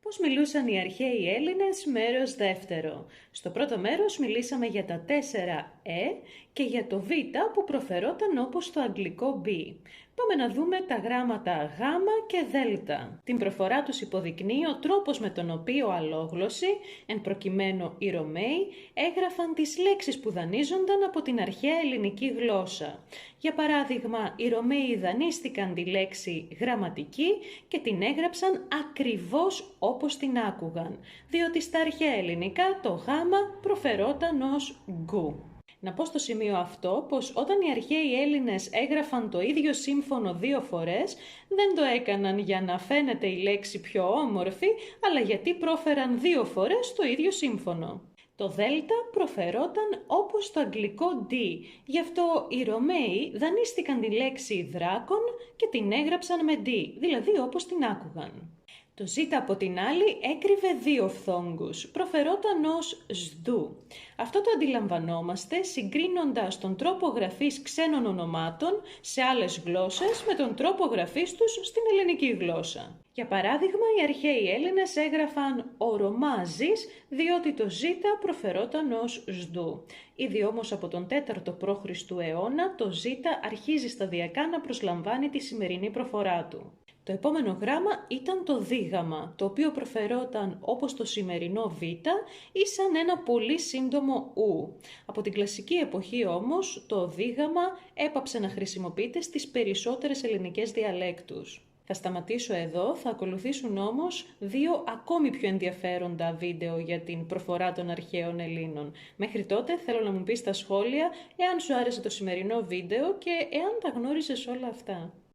Πώς μιλούσαν οι αρχαίοι Έλληνες, μέρος δεύτερο. Στο πρώτο μέρος μιλήσαμε για τα 4 και για το β που προφερόταν όπως το αγγλικό B. Πάμε να δούμε τα γράμματα Γ και Δ. Την προφορά τους υποδεικνύει ο τρόπος με τον οποίο αλόγλωσσοι, εν προκειμένου οι Ρωμαίοι, έγραφαν τις λέξεις που δανείζονταν από την αρχαία ελληνική γλώσσα. Για παράδειγμα, οι Ρωμαίοι δανείστηκαν τη λέξη γραμματική και την έγραψαν ακριβώς όπως την άκουγαν, διότι στα αρχαία ελληνικά το γάμα προφερόταν ως γκου. Να πω στο σημείο αυτό πως όταν οι αρχαίοι Έλληνες έγραφαν το ίδιο σύμφωνο 2 φορές, δεν το έκαναν για να φαίνεται η λέξη πιο όμορφη, αλλά γιατί πρόφεραν 2 φορές το ίδιο σύμφωνο. Το δέλτα προφερόταν όπως το αγγλικό D, γι' αυτό οι Ρωμαίοι δανείστηκαν τη λέξη δράκον και την έγραψαν με D, δηλαδή όπως την άκουγαν. Το ζ από την άλλη έκρυβε 2 φθόγγους, προφερόταν ως σδου. Αυτό το αντιλαμβανόμαστε συγκρίνοντας τον τρόπο γραφής ξένων ονομάτων σε άλλες γλώσσες με τον τρόπο γραφής τους στην ελληνική γλώσσα. Για παράδειγμα, οι αρχαίοι Έλληνες έγραφαν ορομάζης, διότι το ζ προφερόταν ως σδου. Ήδη όμως από τον 4ο π.Χ. αιώνα, το ζ αρχίζει σταδιακά να προσλαμβάνει τη σημερινή προφορά του. Το επόμενο γράμμα ήταν το δίγαμμα, το οποίο προφερόταν όπως το σημερινό β ή σαν ένα πολύ σύντομο ου. Από την κλασική εποχή όμως, το δίγαμμα έπαψε να χρησιμοποιείται στις περισσότερες ελληνικές διαλέκτους. Θα σταματήσω εδώ, θα ακολουθήσουν όμως 2 ακόμη πιο ενδιαφέροντα βίντεο για την προφορά των αρχαίων Ελλήνων. Μέχρι τότε θέλω να μου πεις στα σχόλια εάν σου άρεσε το σημερινό βίντεο και εάν τα γνώρισες όλα αυτά.